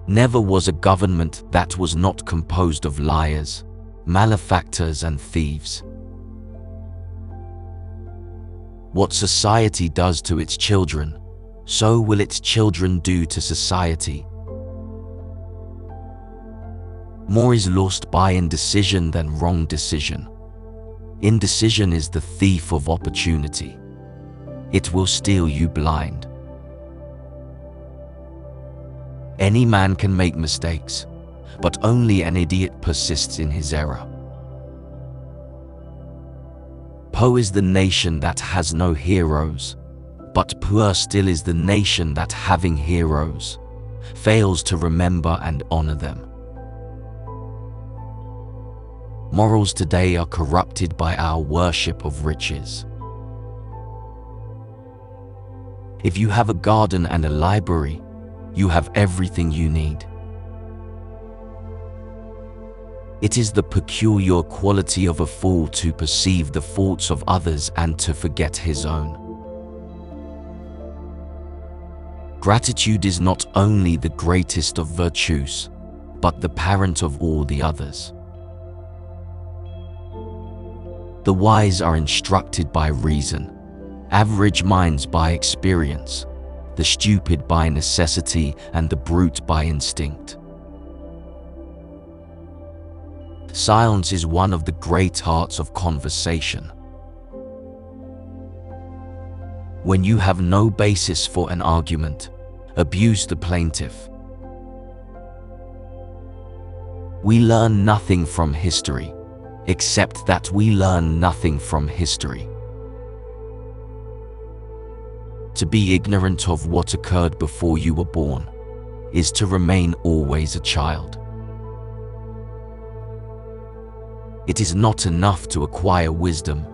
Never was a government that was not composed of liars, malefactors, and thieves. What society does to its children, so will its children do to society. More is lost by indecision than wrong decision. Indecision is the thief of opportunity. It will steal you blind. Any man can make mistakes, but only an idiot persists in his error. Poor is the nation that has no heroes, but poor still is the nation that, having heroes, fails to remember and honor them. Morals today are corrupted by our worship of riches. If you have a garden and a library, you have everything you need. It is the peculiar quality of a fool to perceive the faults of others and to forget his own. Gratitude is not only the greatest of virtues, but the parent of all the others. The wise are instructed by reason, average minds by experience, the stupid by necessity, and the brute by instinct. Silence is one of the great arts of conversation. When you have no basis for an argument, abuse the plaintiff. We learn nothing from history, except that we learn nothing from history. To be ignorant of what occurred before you were born is to remain always a child. It is not enough to acquire wisdom,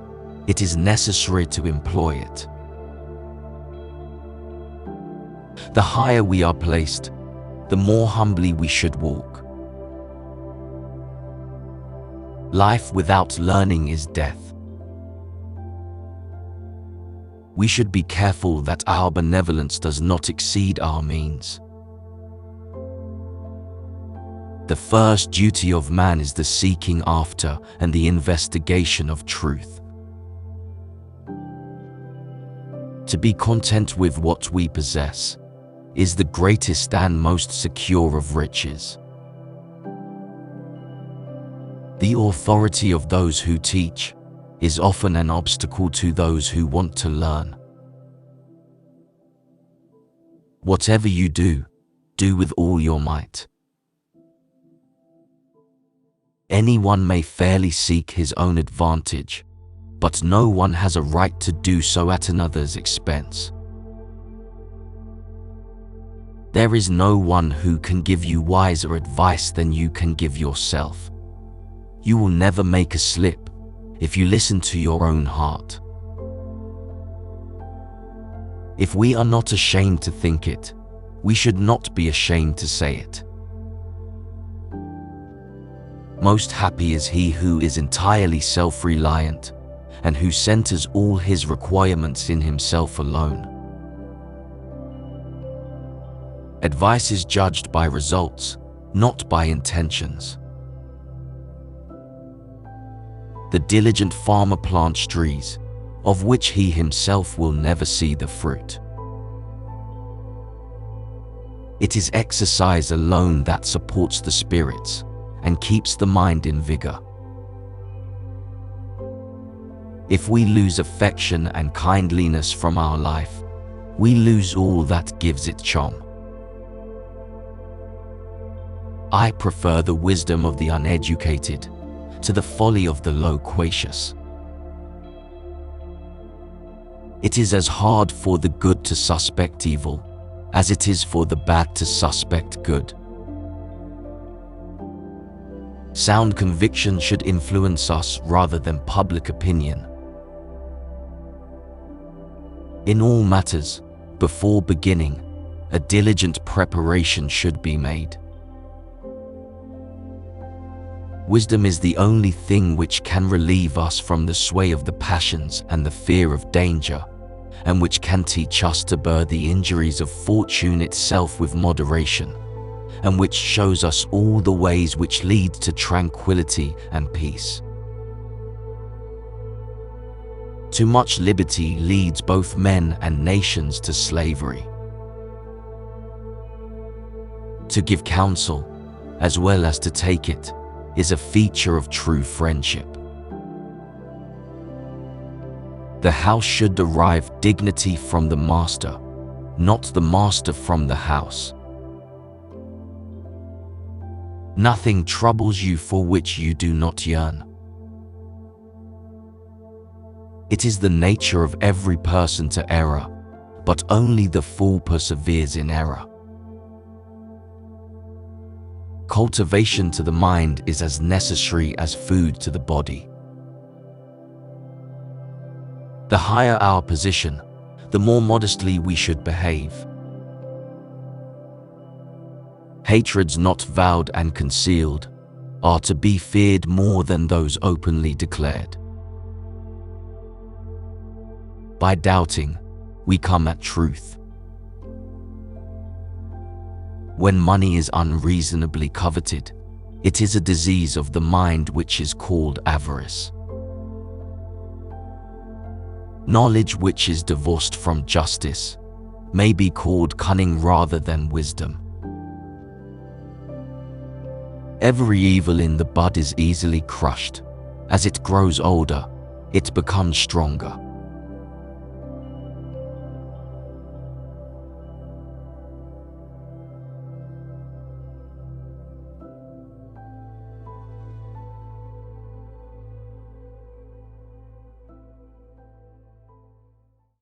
it is necessary to employ it. The higher we are placed, the more humbly we should walk. Life without learning is death. We should be careful that our benevolence does not exceed our means. The first duty of man is the seeking after and the investigation of truth. To be content with what we possess is the greatest and most secure of riches. The authority of those who teach is often an obstacle to those who want to learn. Whatever you do, do with all your might. Anyone may fairly seek his own advantage, but no one has a right to do so at another's expense. There is no one who can give you wiser advice than you can give yourself. You will never make a slip if you listen to your own heart. If we are not ashamed to think it, we should not be ashamed to say it. Most happy is he who is entirely self-reliant and who centers all his requirements in himself alone. Advice is judged by results, not by intentions. The diligent farmer plants trees, of which he himself will never see the fruit. It is exercise alone that supports the spirits and keeps the mind in vigor. If we lose affection and kindliness from our life, we lose all that gives it charm. I prefer the wisdom of the uneducated to the folly of the loquacious. It is as hard for the good to suspect evil as it is for the bad to suspect good. Sound conviction should influence us rather than public opinion. In all matters, before beginning, a diligent preparation should be made. Wisdom is the only thing which can relieve us from the sway of the passions and the fear of danger, and which can teach us to bear the injuries of fortune itself with moderation, and which shows us all the ways which lead to tranquility and peace. Too much liberty leads both men and nations to slavery. To give counsel, as well as to take it, is a feature of true friendship. The house should derive dignity from the master, not the master from the house. Nothing troubles you for which you do not yearn. It is the nature of every person to err, but only the fool perseveres in error. Cultivation to the mind is as necessary as food to the body. The higher our position, the more modestly we should behave. Hatreds not vowed and concealed are to be feared more than those openly declared. By doubting, we come at truth. When money is unreasonably coveted, it is a disease of the mind which is called avarice. Knowledge which is divorced from justice may be called cunning rather than wisdom. Every evil in the bud is easily crushed. As it grows older, it becomes stronger.